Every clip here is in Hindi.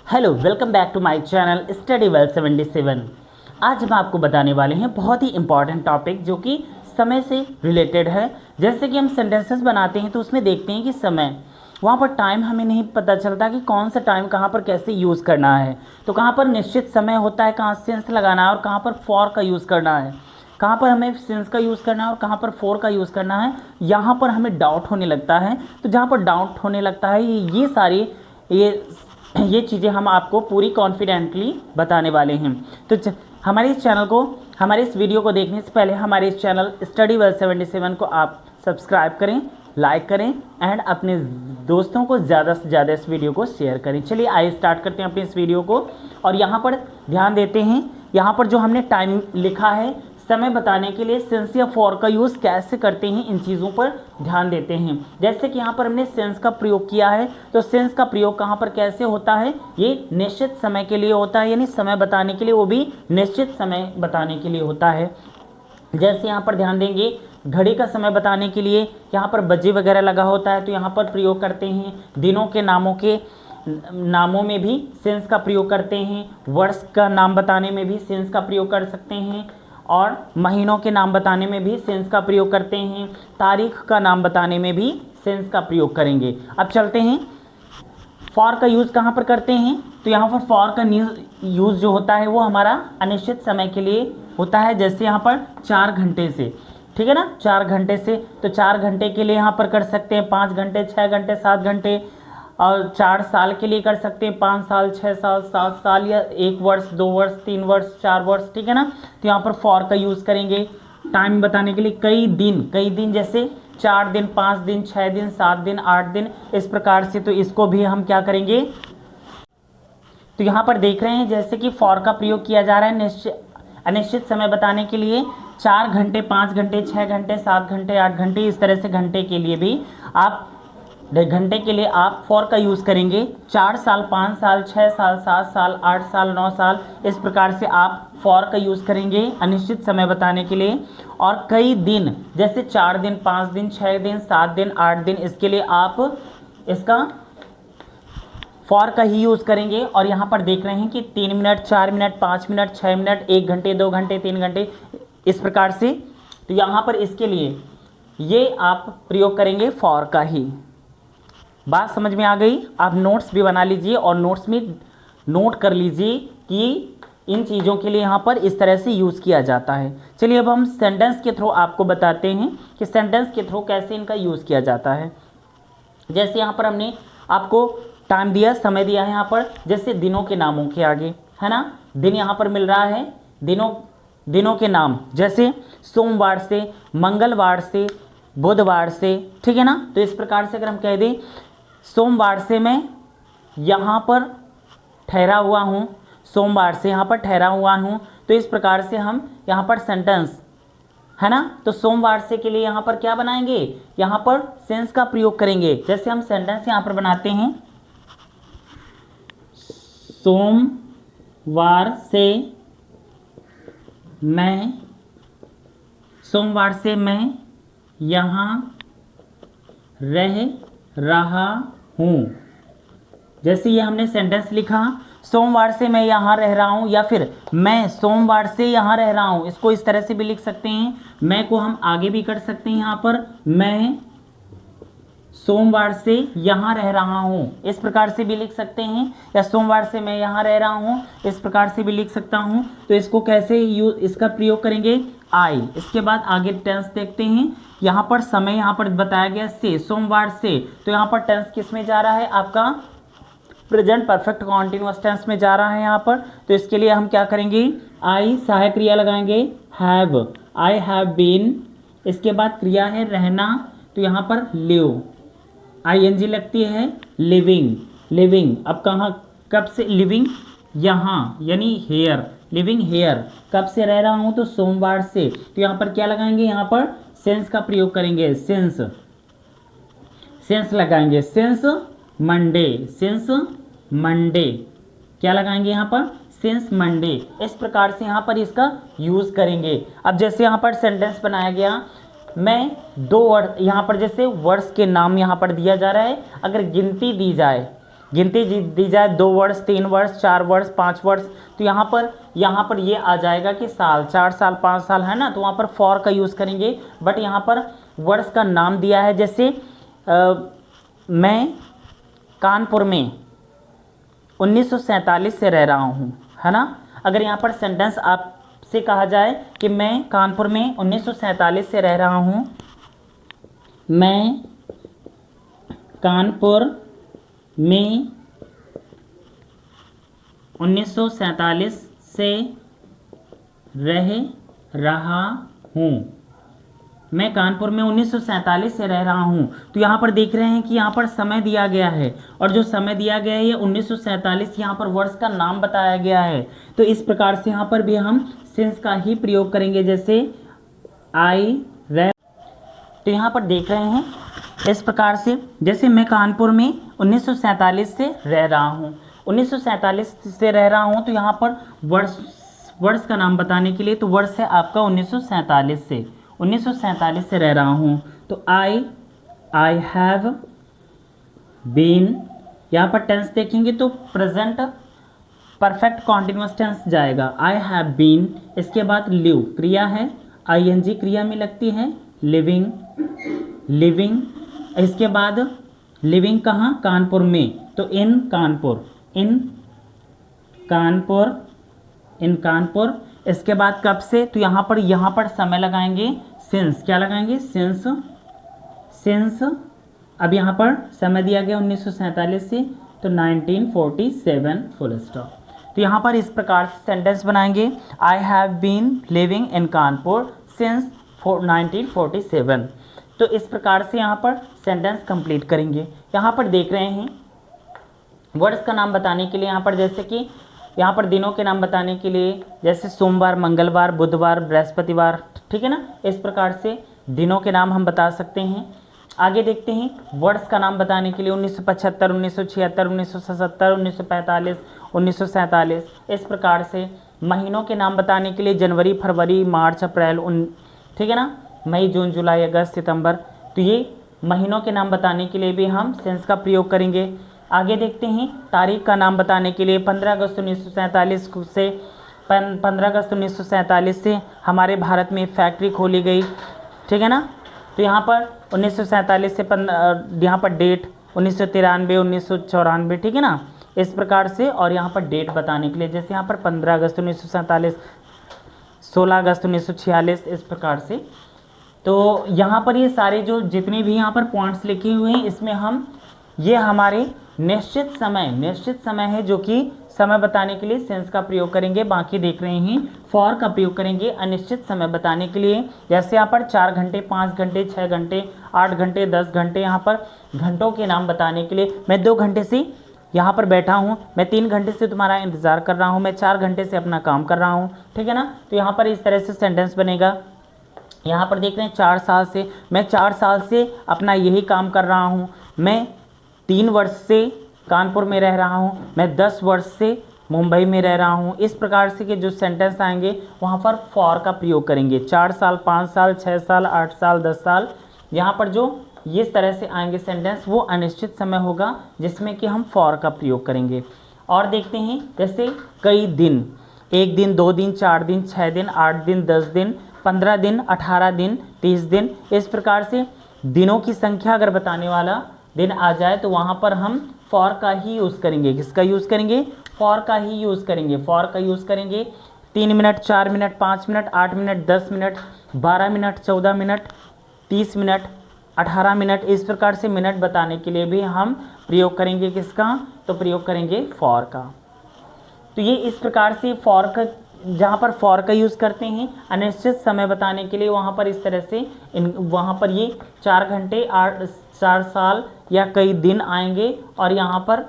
Hello, welcome back to my channel study well 77। आज हम आपको बताने वाले हैं बहुत ही इंपॉर्टेंट टॉपिक जो कि समय से रिलेटेड है। जैसे कि हम सेंटेंसेस बनाते हैं तो उसमें देखते हैं कि समय, वहाँ पर टाइम हमें नहीं पता चलता कि कौन सा टाइम कहाँ पर कैसे यूज़ करना है। तो कहाँ पर निश्चित समय होता है, कहाँ सेंस लगाना है और कहाँ पर फॉर का यूज़ करना है, कहाँ पर हमें सेंस का यूज़ करना है और कहाँ पर फॉर का यूज़ करना है, यहाँ पर हमें डाउट होने लगता है। तो जहाँ पर डाउट होने लगता है ये सारी ये चीज़ें हम आपको पूरी कॉन्फिडेंटली बताने वाले हैं। तो हमारे इस चैनल को, हमारे इस वीडियो को देखने से पहले हमारे इस चैनल स्टडी वेल 77 को आप सब्सक्राइब करें, लाइक करें एंड अपने दोस्तों को ज़्यादा से ज़्यादा इस वीडियो को शेयर करें। चलिए आइए स्टार्ट करते हैं अपने इस वीडियो को। और यहाँ पर ध्यान देते हैं, यहाँ पर जो हमने टाइम लिखा है, समय बताने के लिए सेंस या फॉर का यूज़ कैसे करते हैं, इन चीज़ों पर ध्यान देते हैं। जैसे कि यहाँ पर हमने सेंस का प्रयोग किया है, तो सेंस का प्रयोग कहाँ पर कैसे होता है, ये निश्चित समय के लिए होता है, यानी समय बताने के लिए, वो भी निश्चित समय बताने के लिए होता है। जैसे यहाँ पर ध्यान देंगे, घड़ी का समय बताने के लिए यहाँ पर बजे वगैरह लगा होता है, तो यहाँ पर प्रयोग करते हैं। दिनों के नामों में भी सेंस का प्रयोग करते हैं। वर्ष का नाम बताने में भी सेंस का प्रयोग कर सकते हैं और महीनों के नाम बताने में भी सेंस का प्रयोग करते हैं। तारीख का नाम बताने में भी सेंस का प्रयोग करेंगे। अब चलते हैं, फॉर का यूज़ कहाँ पर करते हैं। तो यहाँ पर फॉर का यूज़ जो होता है वो हमारा अनिश्चित समय के लिए होता है। जैसे यहाँ पर 4 घंटे से, ठीक है ना, 4 घंटे से, तो 4 घंटे के लिए यहाँ पर कर सकते हैं 5 घंटे, 6 घंटे, 7 घंटे। और 4 साल के लिए कर सकते हैं 5 साल, 6 साल, 7 साल, या 1 वर्ष, 2 वर्ष, 3 वर्ष, 4 वर्ष, ठीक है ना। तो यहाँ पर फॉर का यूज़ करेंगे टाइम बताने के लिए। कई दिन जैसे 4 दिन, 5 दिन, 6 दिन, 7 दिन, 8 दिन, इस प्रकार से। तो इसको भी हम क्या करेंगे, तो यहाँ पर देख रहे हैं जैसे कि फॉर का प्रयोग किया जा रहा है अनिश्चित समय बताने के लिए। 4 घंटे, 5 घंटे, 6 घंटे, 7 घंटे, 8 घंटे, इस तरह से घंटे के लिए भी आप घंटे के लिए आप फॉर का यूज़ करेंगे। 4 साल, 5 साल, 6 साल, 7 साल, 8 साल, 9 साल, इस प्रकार से आप फॉर का यूज़ करेंगे अनिश्चित समय बताने के लिए। और कई दिन जैसे 4 दिन, 5 दिन, 6 दिन, 7 दिन, 8 दिन, इसके लिए आप इसका फॉर का ही यूज़ करेंगे। और यहाँ पर देख रहे हैं कि 3 मिनट, 4 मिनट, 5 मिनट, 6 मिनट, 1 घंटे, 2 घंटे, 3 घंटे, इस प्रकार से। तो यहाँ पर इसके लिए ये आप प्रयोग करेंगे फॉर का ही। बात समझ में आ गई। आप नोट्स भी बना लीजिए और नोट्स में नोट कर लीजिए कि इन चीज़ों के लिए यहाँ पर इस तरह से यूज़ किया जाता है। चलिए अब हम सेंटेंस के थ्रू आपको बताते हैं कि सेंटेंस के थ्रू कैसे इनका यूज़ किया जाता है। जैसे यहाँ पर हमने आपको टाइम दिया, समय दिया है यहाँ पर, जैसे दिनों के नामों के आगे, है ना, दिन यहाँ पर मिल रहा है। दिनों के नाम जैसे सोमवार से, मंगलवार से, बुधवार से, ठीक है ना। तो इस प्रकार से अगर हम कह दें सोमवार से मैं यहाँ पर ठहरा हुआ हूँ, सोमवार से यहाँ पर ठहरा हुआ हूँ, तो इस प्रकार से हम यहाँ पर सेंटेंस, है ना। तो सोमवार से के लिए यहाँ पर क्या बनाएंगे, यहाँ पर सेंस का प्रयोग करेंगे। जैसे हम सेंटेंस यहाँ पर बनाते हैं, सोमवार से मैं यहाँ रह रहा हूँ। जैसे ये हमने सेंटेंस लिखा, सोमवार से मैं यहाँ रह रहा हूँ, या फिर मैं सोमवार से यहाँ रह रहा हूँ, इसको इस तरह से भी लिख सकते हैं। मैं को हम आगे भी कर सकते हैं, यहाँ पर मैं सोमवार से यहाँ रह रहा हूँ, इस प्रकार से भी लिख सकते हैं। या सोमवार से मैं यहाँ रह रहा हूँ, इस प्रकार से भी लिख सकता हूँ। तो इसको कैसे इसका प्रयोग करेंगे, आई। इसके बाद आगे टेंस देखते हैं। यहाँ पर समय यहाँ पर बताया गया से, सोमवार से, तो यहाँ पर टेंस किस में जा रहा है, आपका प्रेजेंट परफेक्ट कॉन्टिन्यूअस टेंस में जा रहा है यहाँ पर। तो इसके लिए हम क्या करेंगे, आई सहायक क्रिया लगाएंगे, हैव, आई हैव बीन। इसके बाद क्रिया है रहना, तो यहाँ पर लिव, ING लगती है, लिविंग। अब कहाँ, कब से लिविंग, यहाँ यानी हेयर, लिविंग हेयर। कब से रह रहा हूँ, तो सोमवार से। तो यहाँ पर क्या लगाएंगे, यहाँ पर सेंस का प्रयोग करेंगे, सेंस लगाएंगे, सेंस मंडे, क्या लगाएंगे यहाँ पर, सिंस मंडे। इस प्रकार से यहाँ पर इसका यूज़ करेंगे। अब जैसे यहाँ पर सेंटेंस बनाया गया, मैं 2 वर्ष, यहाँ पर जैसे वर्ष के नाम यहाँ पर दिया जा रहा है, अगर गिनती दी जाए गिनती दी जाए 2 वर्ष 3 वर्ष 4 वर्ष 5 वर्ष, तो यहाँ पर ये आ जाएगा कि साल, 4 साल 5 साल है ना, तो वहाँ पर फॉर का यूज़ करेंगे। बट यहाँ पर वर्ष का नाम दिया है, जैसे मैं कानपुर में 1947 से रह रहा हूँ, है ना। अगर यहाँ पर सेंटेंस आपसे कहा जाए कि मैं कानपुर में 1947 से रह रहा हूँ, मैं कानपुर में 1947 से रह रहा हूँ, मैं कानपुर में 1947 से रह रहा हूँ। तो यहाँ पर देख रहे हैं कि यहाँ पर समय दिया गया है, और जो समय दिया गया है ये 1947, यहाँ पर वर्ष का नाम बताया गया है। तो इस प्रकार से यहाँ पर भी हम सिंस का ही प्रयोग करेंगे, जैसे आई रह। तो यहाँ पर देख रहे हैं इस प्रकार से, जैसे मैं कानपुर में 1947 से रह रहा हूँ, 1947 से रह रहा हूँ, तो यहाँ पर वर्ष का नाम बताने के लिए, तो वर्ष है आपका 1947 से रह रहा हूँ। तो आई हैव बीन, यहाँ पर टेंस देखेंगे तो प्रेजेंट परफेक्ट कॉन्टिन्यूअस टेंस जाएगा, आई हैव बीन। इसके बाद लिव क्रिया है, आईएनजी क्रिया में लगती है, लिविंग। इसके बाद लिविंग कहाँ, कानपुर में, तो इन कानपुर। इसके बाद कब से, तो यहाँ पर समय लगाएंगे सिंस, क्या लगाएंगे, सिंस। अब यहाँ पर समय दिया गया 1947 से, तो 1947 फुल स्टॉप। तो यहाँ पर इस प्रकार से सेंटेंस बनाएंगे, I have been living in Kanpur since 1947। तो इस प्रकार से यहाँ पर सेंटेंस कंप्लीट करेंगे। यहाँ पर देख रहे हैं वर्ड्स का नाम बताने के लिए, यहाँ पर जैसे कि यहाँ पर दिनों के नाम बताने के लिए, जैसे सोमवार, मंगलवार, बुधवार, बृहस्पतिवार, ठीक है ना। इस प्रकार से दिनों के नाम हम बता सकते हैं। आगे देखते हैं वर्ड्स का नाम बताने के लिए 1975, 1976, 1977, 1945, 1947। इस प्रकार से महीनों के नाम बताने के लिए जनवरी, फरवरी, मार्च, अप्रैल, ठीक है ना, मई, जून, जुलाई, अगस्त, सितंबर। तो ये महीनों के नाम बताने के लिए भी हम सेंस का प्रयोग करेंगे। आगे देखते हैं तारीख का नाम बताने के लिए 15 अगस्त 1947 से हमारे भारत में फैक्ट्री खोली गई, ठीक है ना। तो यहाँ पर 1947 से यहाँ पर डेट 1993, 1994, ठीक है ना, इस प्रकार से। और यहाँ पर डेट बताने के लिए, जैसे यहाँ पर 15 अगस्त 1947, 16 अगस्त 1946, इस प्रकार से। तो यहाँ पर ये सारे जो जितने भी यहाँ पर पॉइंट्स लिखे हुए हैं, इसमें हम ये हमारे निश्चित समय है, जो कि समय बताने के लिए सेंस का प्रयोग करेंगे। बाकी देख रहे हैं फॉर का प्रयोग करेंगे अनिश्चित समय बताने के लिए, जैसे यहाँ पर 4 घंटे, 5 घंटे, 6 घंटे, 8 घंटे, 10 घंटे। यहाँ पर घंटों के नाम बताने के लिए, मैं 2 घंटे से यहाँ पर बैठा हूँ, मैं 3 घंटे से तुम्हारा इंतज़ार कर रहा हूँ, मैं 4 घंटे से अपना काम कर रहा हूँ, ठीक है ना। तो यहाँ पर इस तरह से सेंटेंस बनेगा। यहाँ पर देख रहे हैं 4 साल से, मैं 4 साल से अपना यही काम कर रहा हूँ, मैं 3 वर्ष से कानपुर में रह रहा हूँ, मैं 10 वर्ष से मुंबई में रह रहा हूँ। इस प्रकार से के जो सेंटेंस आएंगे वहाँ पर फॉर का प्रयोग करेंगे। 4 साल, 5 साल, 6 साल, 8 साल, 10 साल, यहाँ पर जो इस तरह से आएंगे सेंटेंस, वो अनिश्चित समय होगा जिसमें कि हम फॉर का प्रयोग करेंगे। और देखते हैं जैसे कई दिन, 1 दिन, 2 दिन, 4 दिन, 6 दिन, 8 दिन, 10 दिन, 15 दिन, 18 दिन, 30 दिन। इस प्रकार से दिनों की संख्या अगर बताने वाला दिन आ जाए तो वहाँ पर हम फॉर का ही यूज़ करेंगे। किसका यूज़ करेंगे? फॉर का ही यूज़ करेंगे। फॉर का यूज़ करेंगे 3 minute, 4 minute, 5 minute, 8 minute, 10 minute, 12 minute, 14 minute, 30 minute, 18 minute. इस प्रकार से मिनट बताने के लिए भी हम प्रयोग करेंगे किसका? तो प्रयोग करेंगे फॉर का। तो ये इस प्रकार से फॉर का, जहाँ पर फॉर का यूज़ करते हैं अनिश्चित समय बताने के लिए, वहाँ पर इस तरह से वहाँ पर ये 4 घंटे, 4 साल या कई दिन आएंगे, और यहाँ पर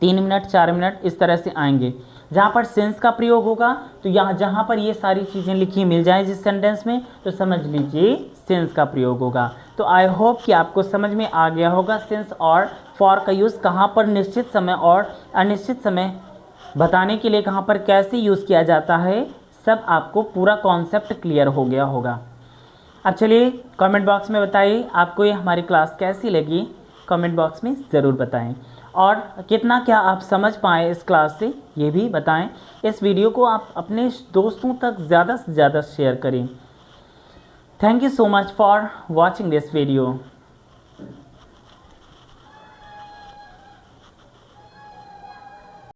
3 मिनट, 4 मिनट इस तरह से आएंगे। जहाँ पर सेंस का प्रयोग होगा तो यहाँ जहाँ पर ये सारी चीज़ें लिखी मिल जाएं जिस सेंटेंस में, तो समझ लीजिए सेंस का प्रयोग होगा। तो आई होप कि आपको समझ में आ गया होगा सेंस और फॉर का यूज़ कहाँ पर निश्चित समय और अनिश्चित समय बताने के लिए कहाँ पर कैसे यूज़ किया जाता है, सब आपको पूरा कॉन्सेप्ट क्लियर हो गया होगा। अब चलिए कमेंट बॉक्स में बताइए आपको ये हमारी क्लास कैसी लगी, कमेंट बॉक्स में ज़रूर बताएं। और कितना क्या आप समझ पाए इस क्लास से ये भी बताएं। इस वीडियो को आप अपने दोस्तों तक ज़्यादा से ज़्यादा शेयर करें। Thank you so much for watching this video.